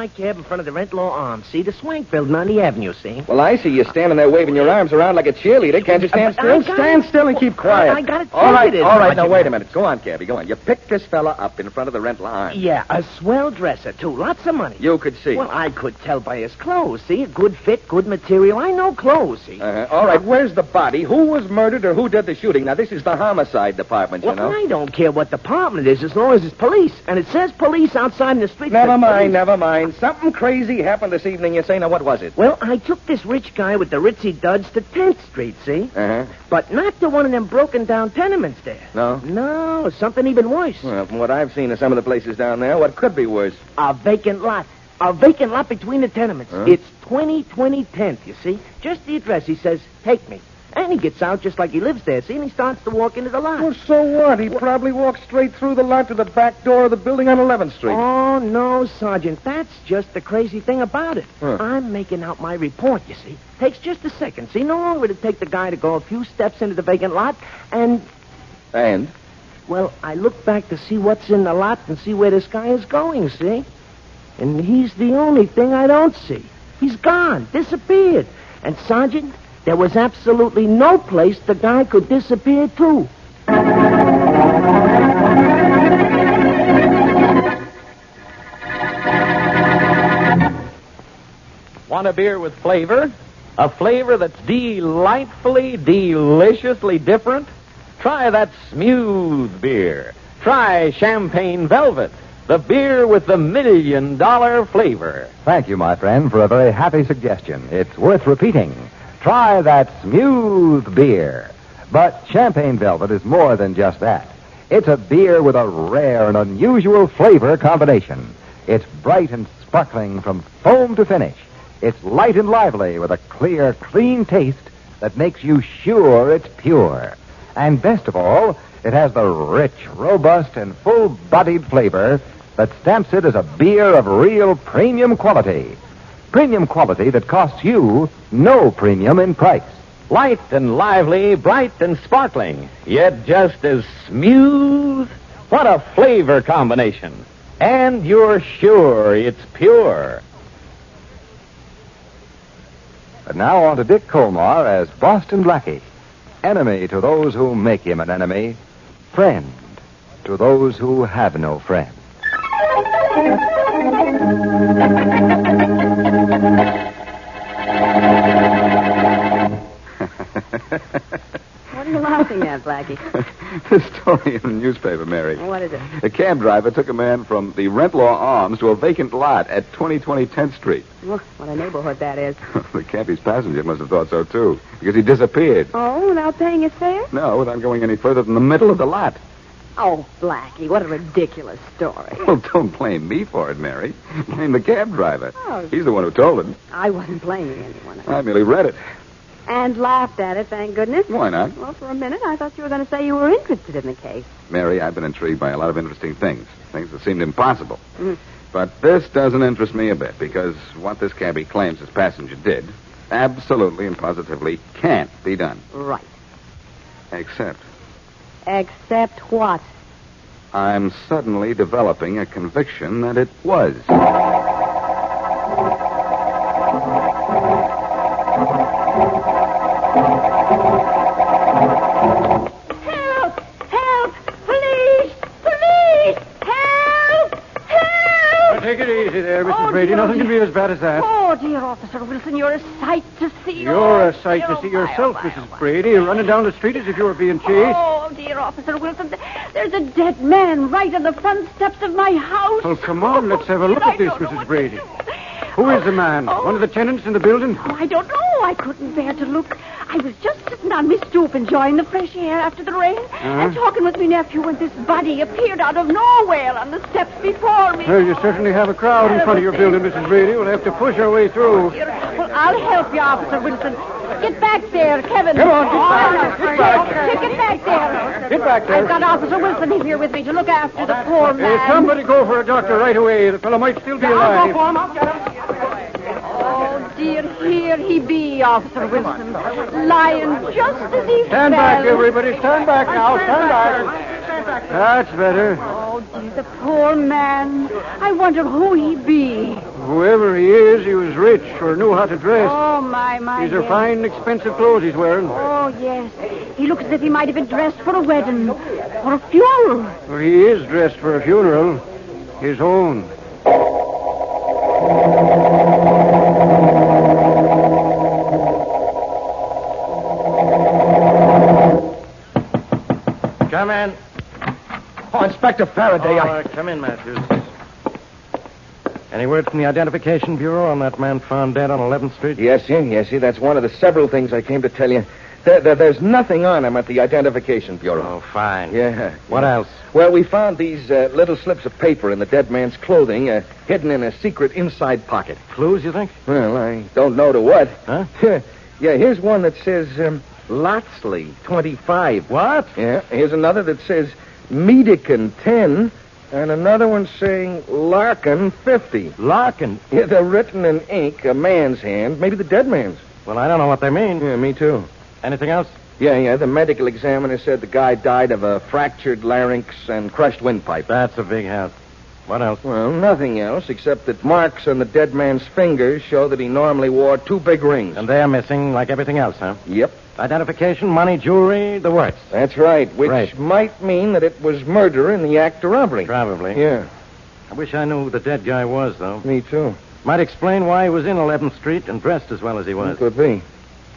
my cab in front of the Rent Law Arms. See, the swank building on the avenue, see? Well, I see you standing there waving your arms around like a cheerleader. Can't you stand still? Stand still and keep quiet. I got it. All right. Now, wait a minute. Go on, Cabby, go on. You picked this fella up in front of the Rent Law Arms. Yeah, a swell dresser, too. Lots of money. You could see. Well, I could tell by his clothes, see? Good fit, good material. I know clothes, see? All right, where's the body? Who was murdered or who did the shooting? Now, this is the homicide department, you know. I don't care what department it is as long as it's police. And it says police outside in the street. Never mind. Something crazy happened this evening, you say. Now, what was it? Well, I took this rich guy with the ritzy duds to 10th Street, see? But not to one of them broken down tenements there. No? No, something even worse. Well, from what I've seen of some of the places down there, what could be worse? A vacant lot. A vacant lot between the tenements. Huh? It's 2020 10th, you see? Just the address. He says, take me. And he gets out just like he lives there, see? And he starts to walk into the lot. Well, so what? He probably walked straight through the lot to the back door of the building on 11th Street. Oh, no, Sergeant. That's just the crazy thing about it. Huh. I'm making out my report, you see. Takes just a second, see? No longer to take the guy to go a few steps into the vacant lot, and... And? Well, I look back to see what's in the lot and see where this guy is going, see? And he's the only thing I don't see. He's gone, disappeared. And, Sergeant, there was absolutely no place the guy could disappear to. Want a beer with flavor? A flavor that's delightfully, deliciously different? Try that smooth beer. Try Champagne Velvet, the beer with the $1 million flavor. Thank you, my friend, for a very happy suggestion. It's worth repeating. Try that smooth beer. But Champagne Velvet is more than just that. It's a beer with a rare and unusual flavor combination. It's bright and sparkling from foam to finish. It's light and lively with a clear, clean taste that makes you sure it's pure. And best of all, it has the rich, robust, and full-bodied flavor that stamps it as a beer of real premium quality. Premium quality that costs you no premium in price. Light and lively, bright and sparkling, yet just as smooth. What a flavor combination. And you're sure it's pure. But now on to Dick Kollmar as Boston Blackie. Enemy to those who make him an enemy. Friend to those who have no friend. What are you laughing at, Blackie? This story in the newspaper, Mary. What is it? A cab driver took a man from the Rent Law Arms to a vacant lot at 2020 10th Street. Well, what a neighborhood that is. The cabby's passenger must have thought so, too, because he disappeared. Oh, without paying his fare? No, without going any further than the middle of the lot. Oh, Blackie, what a ridiculous story. Well, don't blame me for it, Mary. Blame the cab driver. Oh. He's the one who told it. I wasn't blaming anyone. I merely read it. And laughed at it, thank goodness. Why not? Well, for a minute, I thought you were going to say you were interested in the case. Mary, I've been intrigued by a lot of interesting things that seemed impossible. Mm. But this doesn't interest me a bit, because what this cabbie claims his passenger did absolutely and positively can't be done. Right. Except Except what? I'm suddenly developing a conviction that it was. Help! Help! Police! Police! Help! Help! Take it easy there, Mrs. Brady. Nothing can be as bad as that. Oh, dear Officer Wilson, you're a sight to see. You're a sight to see yourself, Mrs. Brady. You're running down the street as if you were being chased. Oh, dear Officer Wilson, there's a dead man right on the front steps of my house. Well, come on, let's have a look at this, Mrs. Brady. Who is the man? One of the tenants in the building? Oh, I don't know. I couldn't bear to look. I was just sitting on my stoop enjoying the fresh air after the rain and talking with my nephew when this body appeared out of nowhere on the steps before me. Well, you certainly have a crowd in front of your building, Mrs. Brady. We'll have to push our way through. Well, I'll help you, Officer Wilson. Get back there, Kevin. Come on, get back. Get back there. Get back there. I've got Officer Wilson here with me to look after the poor man. Somebody go for a doctor right away. The fellow might still be alive. I'll go for him. I'll get him. Oh, dear, here he be, Officer Wilson, lying just as he Stand fell. back, everybody. Stand back now. Stand back. That's better. Oh, dear, the poor man. I wonder who he be. Whoever he is, he was rich or knew how to dress. Oh, my. These are yes. fine, expensive clothes he's wearing. Oh, yes. He looks as if he might have been dressed for a wedding or a funeral. Well, he is dressed for a funeral. His own. Come in. Oh, Inspector Faraday, Come in, Matthews. Any word from the Identification Bureau on that man found dead on 11th Street? Yes, sir. That's one of the several things I came to tell you. There's nothing on him at the Identification Bureau. Oh, fine. Yeah. What else? Well, we found these little slips of paper in the dead man's clothing, hidden in a secret inside pocket. Clues, you think? Well, I don't know to what. Huh? Yeah, here's one that says Lotsley, 25. What? Yeah, here's another that says Medican, 10, and another one saying Larkin, 50. Larkin? Yeah, they're written in ink, a man's hand, maybe the dead man's. Well, I don't know what they mean. Yeah, me too. Anything else? Yeah, the medical examiner said the guy died of a fractured larynx and crushed windpipe. That's a big help. What else? Well, nothing else, except that marks on the dead man's fingers show that he normally wore 2 big rings. And they're missing like everything else, huh? Yep. Identification, money, jewelry, the works. That's right, which Right. might mean that it was murder in the act of robbery. Probably. Yeah, I wish I knew who the dead guy was, though. me too. Might explain why he was in 11th Street and dressed as well as he was. Could be.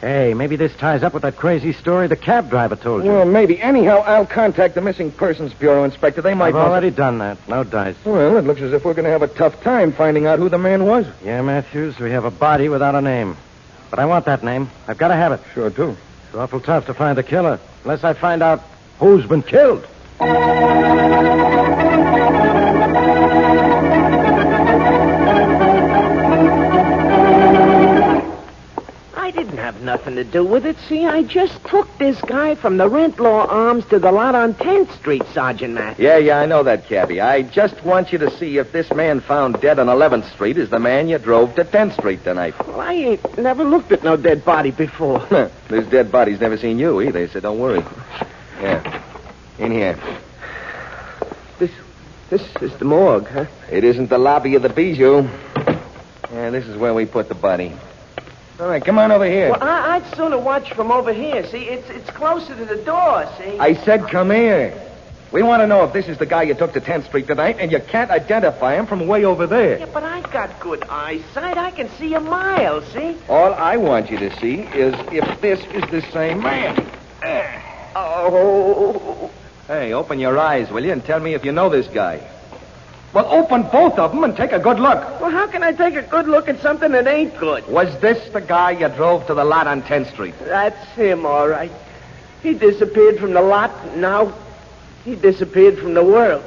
Hey, maybe this ties up with that crazy story the cab driver told you. Well, maybe. Anyhow, I'll contact the Missing Persons Bureau, Inspector. They might... I've already done that. No dice. Well, it looks as if we're going to have a tough time finding out who the man was. Yeah, Matthews, we have a body without a name. But I want that name. I've got to have it. Sure do. It's awful tough to find the killer, unless I find out who's been killed. I didn't have nothing to do with it. See, I just took this guy from the Rentlaw Arms to the lot on 10th Street, Sergeant Matt. Yeah, I know that, Cabby. I just want you to see if this man found dead on 11th Street is the man you drove to 10th Street tonight. Well, I ain't never looked at no dead body before. This dead body's never seen you either, so don't worry. Yeah. In here. This is the morgue, huh? It isn't the lobby of the Bijou. Yeah, this is where we put the body. All right, come on over here. Well, I'd sooner watch from over here. See, it's closer to the door, see? I said come here. We want to know if this is the guy you took to 10th Street tonight, and you can't identify him from way over there. Yeah, but I got good eyesight. I can see a mile, see? All I want you to see is if this is the same man. Oh. Hey, open your eyes, will you, and tell me if you know this guy. Well, open both of them and take a good look. Well, how can I take a good look at something that ain't good? Was this the guy you drove to the lot on 10th Street? That's him, all right. He disappeared from the lot, and now he disappeared from the world.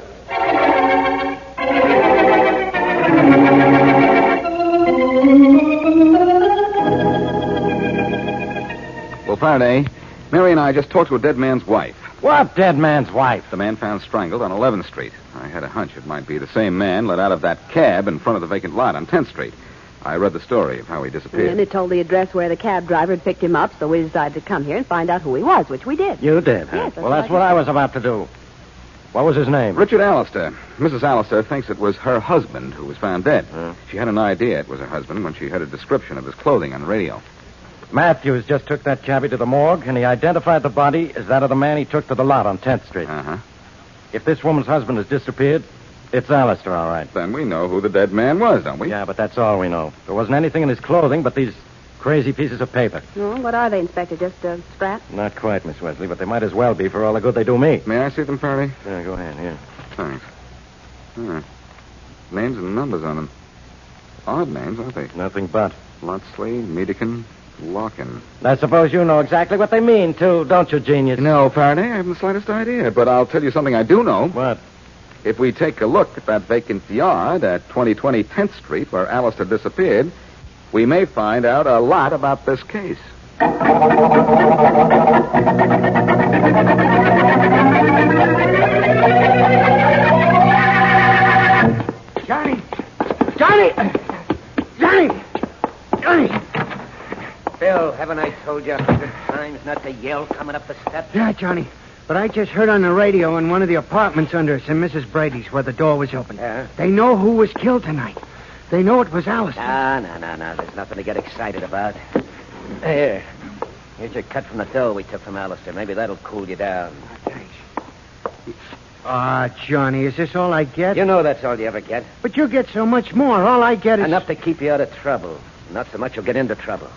Well, Faraday, Mary and I just talked to a dead man's wife. What dead man's wife? The man found strangled on 11th Street. I had a hunch it might be the same man let out of that cab in front of the vacant lot on 10th Street. I read the story of how he disappeared. And then it told the address where the cab driver had picked him up, so we decided to come here and find out who he was, which we did. You did, huh? Yes, well, that's what I was about to do. What was his name? Richard Alistair. Mrs. Alistair thinks it was her husband who was found dead. She had an idea it was her husband when she heard a description of his clothing on the radio. Matthews just took that cabbie to the morgue, and he identified the body as that of the man he took to the lot on 10th Street. Uh-huh. If this woman's husband has disappeared, it's Alistair, all right. Then we know who the dead man was, don't we? Yeah, but that's all we know. There wasn't anything in his clothing but these crazy pieces of paper. Oh, what are they, Inspector? Just scraps? Not quite, Miss Wesley, but they might as well be for all the good they do me. May I see them, Faraday? Yeah, go ahead, here. Thanks. Names and numbers on them. Odd names, aren't they? Nothing but. Lotsley, Medican, Larkin. I suppose you know exactly what they mean, too, don't you, genius? No, Faraday, I haven't the slightest idea. But I'll tell you something I do know. What? If we take a look at that vacant yard at 2020 10th Street where Alistair disappeared, we may find out a lot about this case. Johnny! Johnny! Johnny! Johnny! Bill, haven't I told you 100 times not to yell coming up the steps? Yeah, Johnny. But I just heard on the radio in one of the apartments under us in Mrs. Brady's where the door was open. Yeah? They know who was killed tonight. They know it was Alistair. No. There's nothing to get excited about. Here. Here's your cut from the dough we took from Alistair. Maybe that'll cool you down. Thanks. Johnny, is this all I get? You know that's all you ever get. But you get so much more. All I get is... Enough to keep you out of trouble. Not so much you'll get into trouble.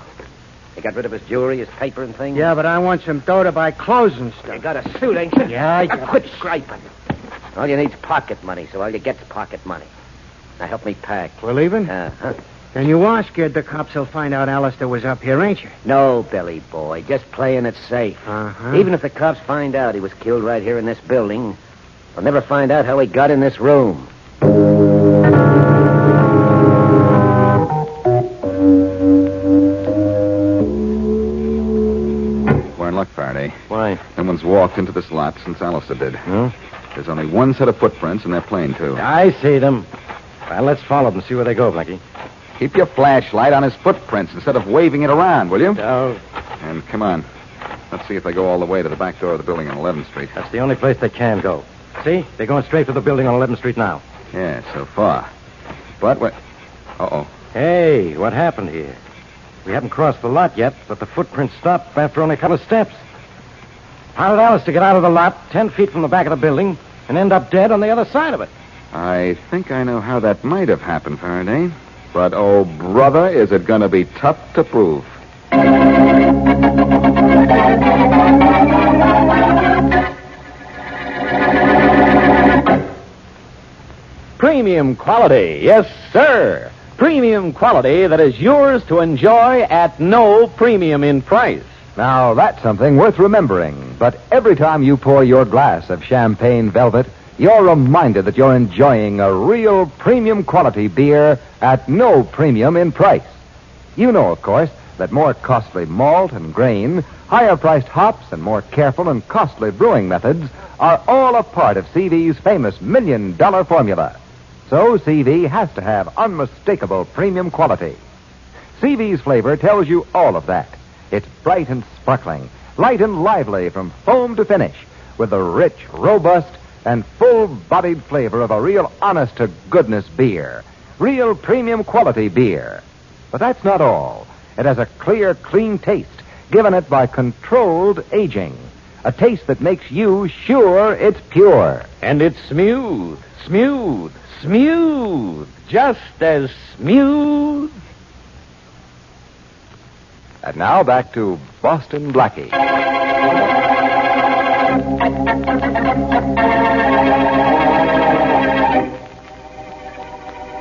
You got rid of his jewelry, his paper and things? Yeah, but I want some dough to buy clothes and stuff. You got a suit, ain't you? Yeah, I Now, quit griping. All you need's pocket money, so all you get's pocket money. Now help me pack. We're leaving? Uh-huh. Then you are scared the cops will find out Alistair was up here, ain't you? No, Billy boy. Just playing it safe. Uh-huh. Even if the cops find out he was killed right here in this building, they'll never find out how he got in this room. We're in luck, Faraday. Why? No one's walked into this lot since Alistair did. No? There's only one set of footprints, and they're plain, too. I see them. Well, let's follow them and see where they go, Blackie. Keep your flashlight on his footprints instead of waving it around, will you? Oh, And come on. Let's see if they go all the way to the back door of the building on 11th Street. that's the only place they can go. See? They're going straight to the building on 11th Street now. Yeah, so far. But what? Uh-oh. Hey, what happened here? We haven't crossed the lot yet, but the footprints stopped after only a couple of steps. How did Alistair get out of the lot 10 feet from the back of the building and end up dead on the other side of it? I think I know how that might have happened, Faraday. But, oh, brother, is it going to be tough to prove. Premium quality, yes, sir. Premium quality that is yours to enjoy at no premium in price. Now, that's something worth remembering. But every time you pour your glass of champagne velvet, you're reminded that you're enjoying a real premium quality beer at no premium in price. You know, of course, that more costly malt and grain, higher-priced hops, and more careful and costly brewing methods are all a part of CV's famous $1 million formula. So CV has to have unmistakable premium quality. CV's flavor tells you all of that. It's bright and sparkling, light and lively from foam to finish, with the rich, robust, and full-bodied flavor of a real honest-to-goodness beer. Real premium quality beer. But that's not all. It has a clear, clean taste, given it by controlled aging. A taste that makes you sure it's pure. And it's smooth, just as smooth. And now back to Boston Blackie.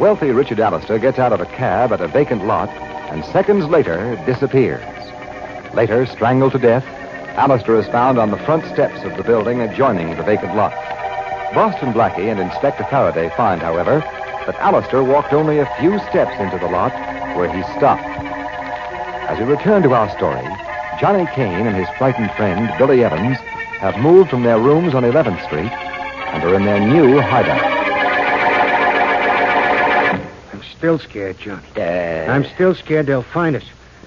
Wealthy Richard Alistair gets out of a cab at a vacant lot and seconds later disappears. Later, strangled to death, Alistair is found on the front steps of the building adjoining the vacant lot. Boston Blackie and Inspector Faraday find, however, that Alistair walked only a few steps into the lot where he stopped. As we return to our story, Johnny Kane and his frightened friend, Billy Evans, have moved from their rooms on 11th Street and are in their new hideout. I'm still scared, Johnny. I'm still scared they'll find us.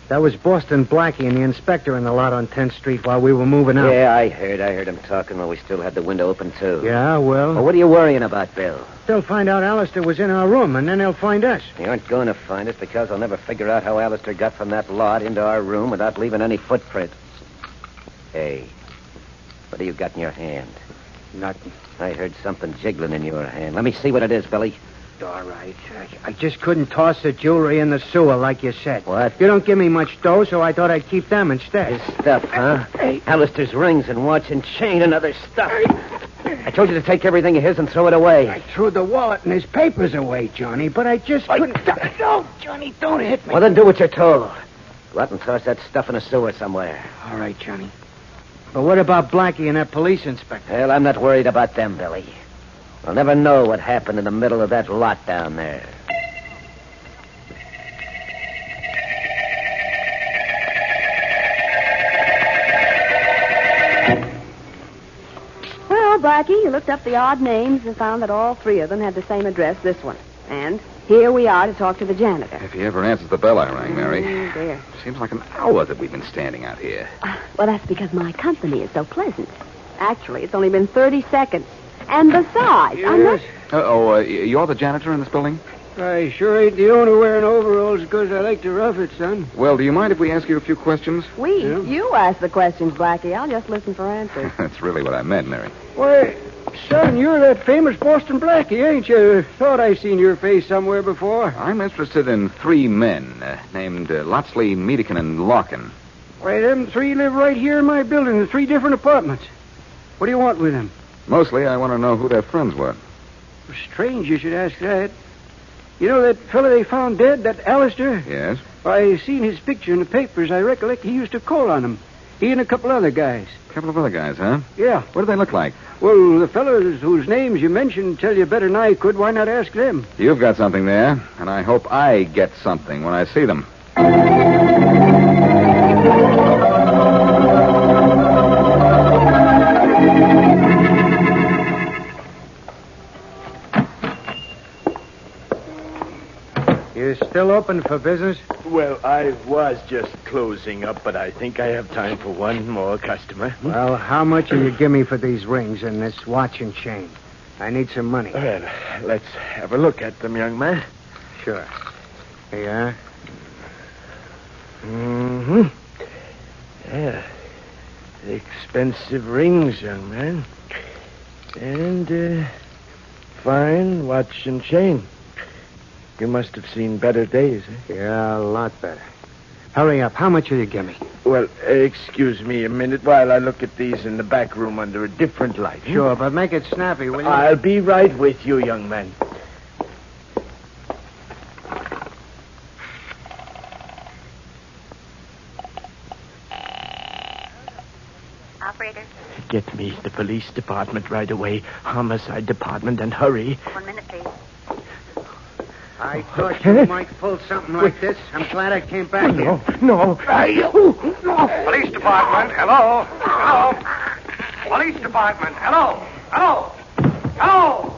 That was Boston Blackie and the inspector in the lot on 10th Street while we were moving out. Yeah, I heard him talking while we still had the window open, too. Yeah, well, Well, what are you worrying about, Bill? they'll find out Alistair was in our room, and then they'll find us. You aren't going to find us because they'll never figure out how Alistair got from that lot into our room without leaving any footprints. Hey, what do you got in your hand? Nothing. I heard something jiggling in your hand. Let me see what it is, Billy. All right. I just couldn't toss the jewelry in the sewer like you said. What? You don't give me much dough, so I thought I'd keep them instead. His stuff, huh? Hey. Alistair's rings and watch and chain and other stuff. I told you to take everything of his and throw it away. I threw the wallet and his papers away, Johnny, but I just couldn't... No, Johnny, don't hit me. Well, then do what you're told. Go out and toss that stuff in a sewer somewhere. All right, Johnny. But what about Blackie and that police inspector? Well, I'm not worried about them, Billy. I'll never know what happened in the middle of that lot down there. Well, Blackie, you looked up the odd names and found that all three of them had the same address, this one. And here we are to talk to the janitor. If he ever answers the bell I rang, Mary. Oh, dear. Seems like an hour that we've been standing out here. Well, that's because my company is so pleasant. Actually, it's only been 30 seconds. And besides, I'm not... You're the janitor in this building? I sure ain't the owner wearing overalls because I like to rough it, son. Well, do you mind if we ask you a few questions? You ask the questions, Blackie. I'll just listen for answers. That's really what I meant, Mary. Why, son, you're that famous Boston Blackie, ain't you? Thought I seen your face somewhere before. I'm interested in 3 men named Lotsley, Medekin, and Larkin. Why, them 3 live right here in my building in 3 different apartments. What do you want with them? Mostly, I want to know who their friends were. Strange you should ask that. You know that fella they found dead, that Alistair? Yes? I seen his picture in the papers. I recollect he used to call on him. He and a couple other guys. A couple of other guys, huh? Yeah. What do they look like? Well, the fellows whose names you mentioned tell you better than I could. Why not ask them? You've got something there, and I hope I get something when I see them. You still open for business? Well, I was just closing up, but I think I have time for one more customer. Well, how much will you give me for these rings and this watch and chain? I need some money. Well, let's have a look at them, young man. Sure. Here you are. Mm-hmm. Yeah. Expensive rings, young man. And, fine watch and chain. You must have seen better days, eh? Yeah, a lot better. Hurry up. How much will you give me? Well, excuse me a minute while I look at these in the back room under a different light. Sure, but make it snappy, will you? I'll be right with you, young man. Operator. Get me the police department right away. Homicide department, and hurry. 1 minute, please. I thought you might pull something like this. I'm glad I came back here. No. Police department, hello? Hello? Police department, hello? Hello? Hello?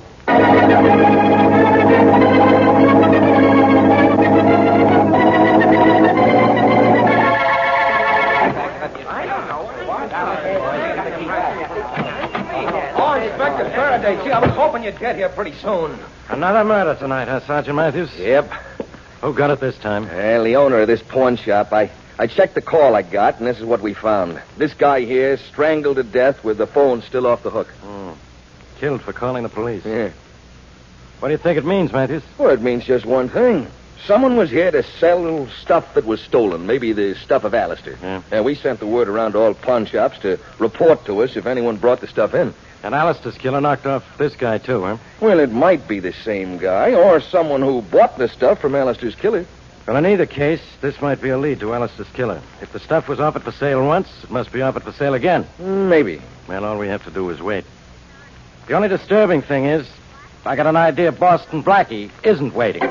Oh, Inspector Faraday, gee, I was hoping you'd get here pretty soon. Another murder tonight, huh, Sergeant Matthews? Yep. Who got it this time? Well, the owner of this pawn shop, I checked the call I got, and this is what we found. This guy here strangled to death with the phone still off the hook. Killed for calling the police. Yeah. What do you think it means, Matthews? Well, it means just one thing. Someone was here to sell stuff that was stolen, maybe the stuff of Alistair. Yeah. And we sent the word around to all pawn shops to report to us if anyone brought the stuff in. And Alistair's killer knocked off this guy, too, huh? Well, it might be the same guy or someone who bought the stuff from Alistair's killer. Well, in either case, this might be a lead to Alistair's killer. If the stuff was offered for sale once, it must be offered for sale again. Maybe. Well, all we have to do is wait. The only disturbing thing is, I got an idea Boston Blackie isn't waiting.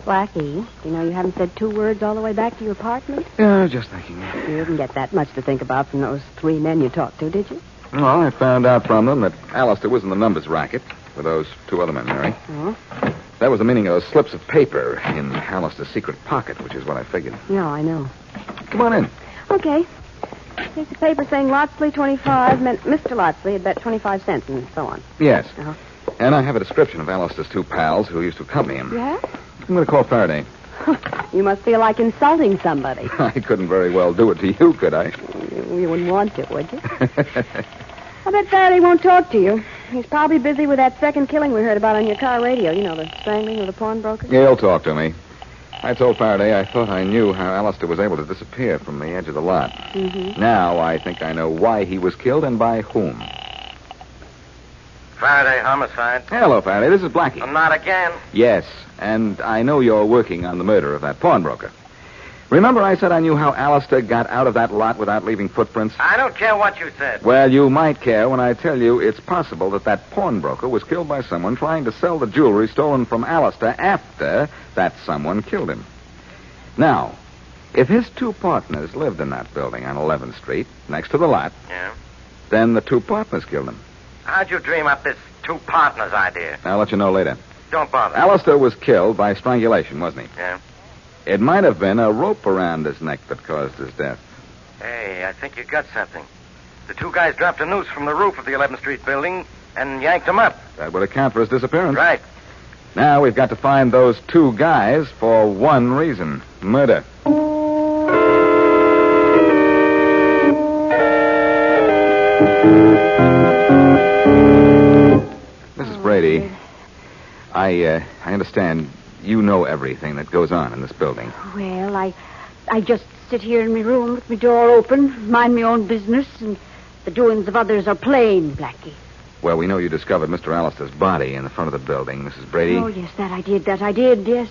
Blackie, you know you haven't said 2 words all the way back to your apartment? Yeah, I was just thinking. You didn't get that much to think about from those 3 men you talked to, did you? Well, I found out from them that Alistair was in the numbers racket with those 2 other men, Mary. Oh? That was the meaning of those slips of paper in Alistair's secret pocket, which is what I figured. No, I know. Come on in. Okay. Here's the paper saying Lotsley 25 meant Mr. Lotsley had bet 25 cents and so on. Yes. Uh-huh. And I have a description of Alistair's 2 pals who used to accompany him. Yeah? I'm going to call Faraday. You must feel like insulting somebody. I couldn't very well do it to you, could I? You wouldn't want to, would you? I bet Faraday won't talk to you. He's probably busy with that second killing we heard about on your car radio. You know, the strangling of the pawnbroker. Yeah, he'll talk to me. I told Faraday I thought I knew how Alistair was able to disappear from the edge of the lot. Mm-hmm. Now I think I know why he was killed and by whom. Faraday, homicide. Hello, Faraday. This is Blackie. Not again. Yes, and I know you're working on the murder of that pawnbroker. Remember I said I knew how Alistair got out of that lot without leaving footprints? I don't care what you said. Well, you might care when I tell you it's possible that that pawnbroker was killed by someone trying to sell the jewelry stolen from Alistair after that someone killed him. Now, if his 2 partners lived in that building on 11th Street, next to the lot, Yeah? then the 2 partners killed him. How'd you dream up this 2 partners idea? I'll let you know later. Don't bother. Alistair was killed by strangulation, wasn't he? Yeah? It might have been a rope around his neck that caused his death. Hey, I think you got something. The two guys dropped a noose from the roof of the 11th Street building and yanked him up. That would account for his disappearance. Right. Now we've got to find those two guys for one reason. Murder. Mrs. Brady, I understand you know everything that goes on in this building. Well, I just sit here in my room with my door open, mind my own business, and the doings of others are plain, Blackie. Well, we know you discovered Mr. Alistair's body in the front of the building, Mrs. Brady. Oh, yes, that I did, yes.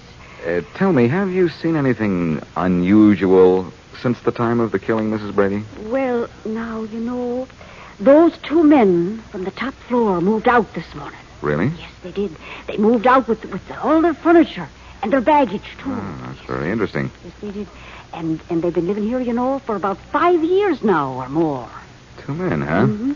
Tell me, have you seen anything unusual since the time of the killing, Mrs. Brady? Well, now, those two men from the top floor moved out this morning. Really? Yes, they did. They moved out with all their furniture and their baggage, too. Oh, that's very interesting. Yes, they did. And they've been living here, for about 5 years now or more. Two men, huh? Mm-hmm.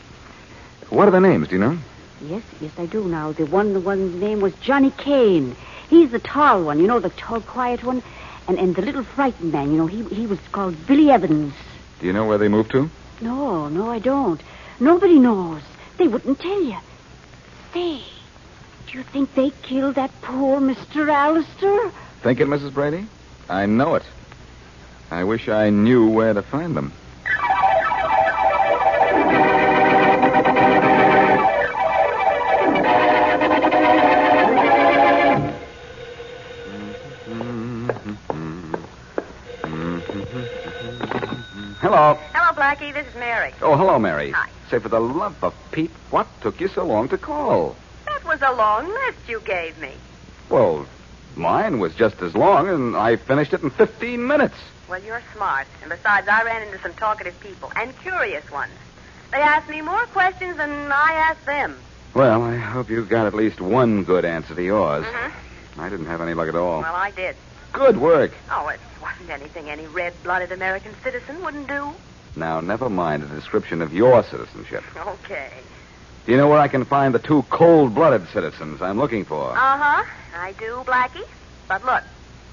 What are their names, do you know? Yes, I do now. The one's name was Johnny Kane. He's the tall one, the tall, quiet one. And the little frightened man, he was called Billy Evans. Do you know where they moved to? No, I don't. Nobody knows. They wouldn't tell you. Say, do you think they killed that poor Mr. Alistair? Think it, Mrs. Brady? I know it. I wish I knew where to find them. Hello. Hello, Blackie. This is Mary. Oh, hello, Mary. Hi. Say, for the love of Pete, what took you so long to call? That was a long list you gave me. Well, mine was just as long, and I finished it in 15 minutes. Well, you're smart. And besides, I ran into some talkative people, and curious ones. They asked me more questions than I asked them. Well, I hope you got at least one good answer to yours. Mm-hmm. I didn't have any luck at all. Well, I did. Good work. Oh, it wasn't anything any red-blooded American citizen wouldn't do. Now, never mind the description of your citizenship. Okay. Do you know where I can find the two cold-blooded citizens I'm looking for? Uh-huh. I do, Blackie. But look,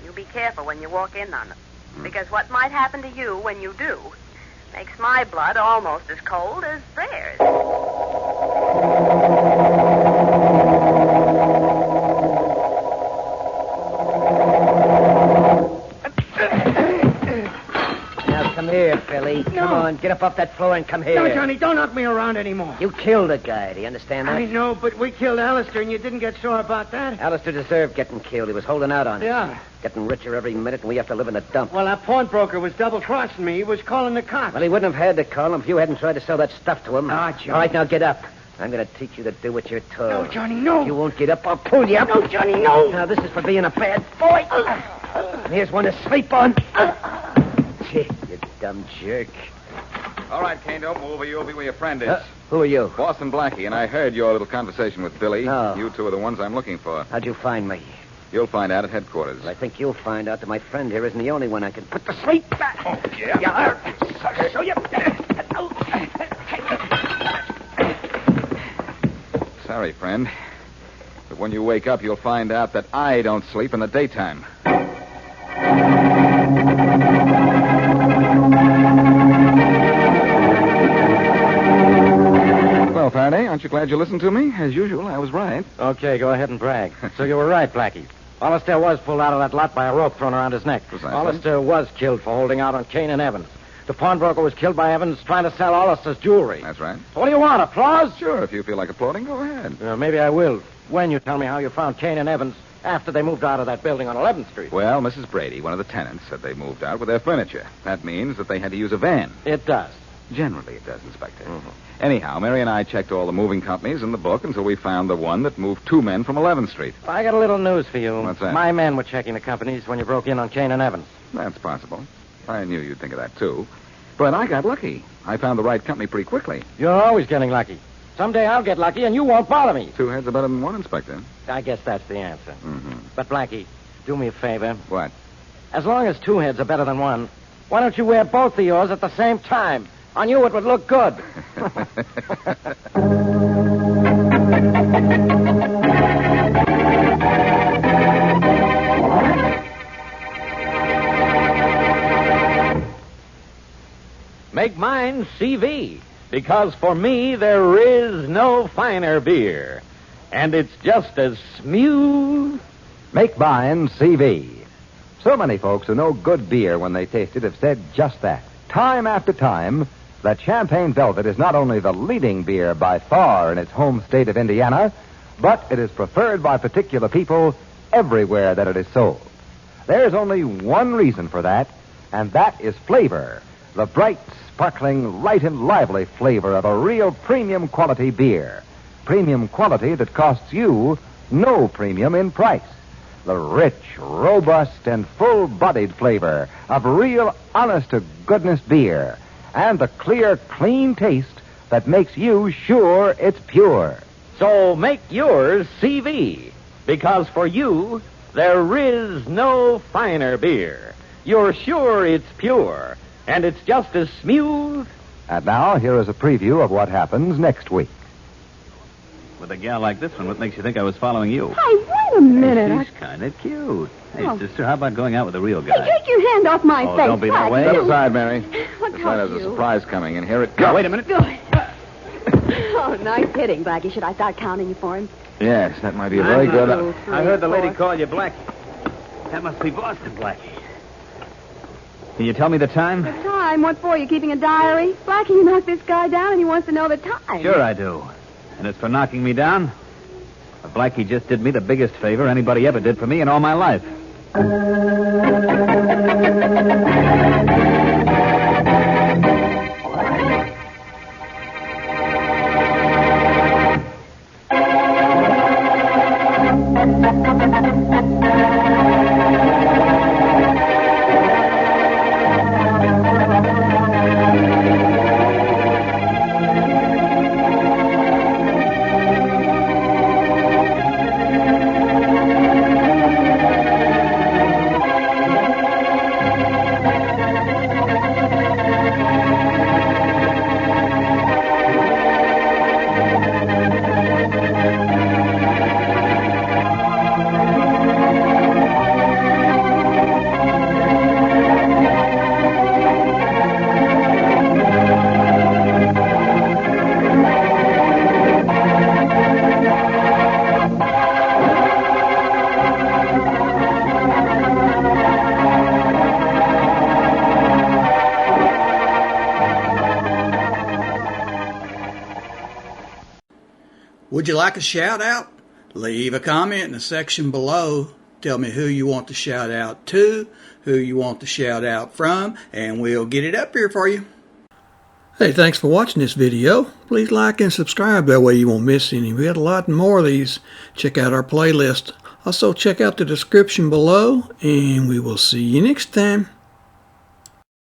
you be careful when you walk in on them. Because what might happen to you when you do makes my blood almost as cold as theirs. Now, come here, Billy. No. Come on, get up off that floor and come here. No, Johnny, don't knock me around anymore. You killed a guy. Do you understand that? I know, but we killed Alistair, and you didn't get sore about that. Alistair deserved getting killed. He was holding out on us. Yeah. Getting richer every minute, and we have to live in a dump. Well, that pawnbroker was double-crossing me. He was calling the cops. Well, he wouldn't have had to call him if you hadn't tried to sell that stuff to him. Ah, Johnny. All right, now get up. I'm going to teach you to do what you're told. No, Johnny, no. If you won't get up, I'll pull you up. No, Johnny, no. Now, this is for being a bad boy. And here's one to sleep on. Gee, you dumb jerk. All right, Kane, don't move or you'll be where your friend is. Who are you? Boston Blackie, and I heard your little conversation with Billy. Oh. You two are the ones I'm looking for. How'd you find me? You'll find out at headquarters. Well, I think you'll find out that my friend here isn't the only one I can put to sleep. Oh, yeah? You sucker. So you... Sorry, friend. But when you wake up, you'll find out that I don't sleep in the daytime. Well, Faraday, aren't you glad you listened to me? As usual, I was right. Okay, go ahead and brag. So you were right, Blackie. Alistair was pulled out of that lot by a rope thrown around his neck. Precisely. Alistair was killed for holding out on Kane and Evans. The pawnbroker was killed by Evans trying to sell Alistair's jewelry. That's right. What do you want, applause? Sure, if you feel like applauding, go ahead. Maybe I will. When you tell me how you found Kane and Evans after they moved out of that building on 11th Street. Well, Mrs. Brady, one of the tenants, said they moved out with their furniture. That means that they had to use a van. It does. Generally, it does, Inspector. Mm-hmm. Anyhow, Mary and I checked all the moving companies in the book until we found the one that moved two men from 11th Street. I got a little news for you. What's that? My men were checking the companies when you broke in on Kane and Evans. That's possible. I knew you'd think of that, too. But I got lucky. I found the right company pretty quickly. You're always getting lucky. Someday I'll get lucky and you won't bother me. Two heads are better than one, Inspector. I guess that's the answer. Mm-hmm. But, Blackie, do me a favor. What? As long as two heads are better than one, why don't you wear both of yours at the same time? On you, it would look good. Make mine CV, because for me there is no finer beer. And it's just as smooth. Make mine CV. So many folks who know good beer when they taste it have said just that. Time after time, that Champagne Velvet is not only the leading beer by far in its home state of Indiana, but it is preferred by particular people everywhere that it is sold. There's only one reason for that, and that is flavor. The bright, sparkling, light and lively flavor of a real premium quality beer. Premium quality that costs you no premium in price. The rich, robust, and full-bodied flavor of real, honest-to-goodness beer. And the clear, clean taste that makes you sure it's pure. So make yours CV, because for you, there is no finer beer. You're sure it's pure, and it's just as smooth. And now, here is a preview of what happens next week. With a gal like this one, what makes you think I was following you? Hey, wait a minute. Hey, she's kind of cute. Hey, Oh. sister, how about going out with a real guy? Hey, take your hand off my Oh, face. don't be that way. Step You- aside, Mary. What Looks like caused there's a you? surprise coming, and here it Now, comes. wait a minute. Oh, nice hitting, Blackie. Should I start counting you for him? Yes, that might be a very good... 2, 3, I heard the lady 4. call you Blackie. That must be Boston Blackie. Can you tell me the time? The time? What for? You keeping a diary? Blackie, you knocked this guy down and he wants to know the time. Sure I do. And it's for knocking me down? But Blackie just did me the biggest favor anybody ever did for me in all my life. Would you like a shout out? Leave a comment in the section below. Tell me who you want to shout out to, who you want to shout out from, and we'll get it up here for you. Hey, thanks for watching this video. Please like and subscribe, that way you won't miss any. We got a lot more of these. Check out our playlist. Also check out the description below, and we will see you next time.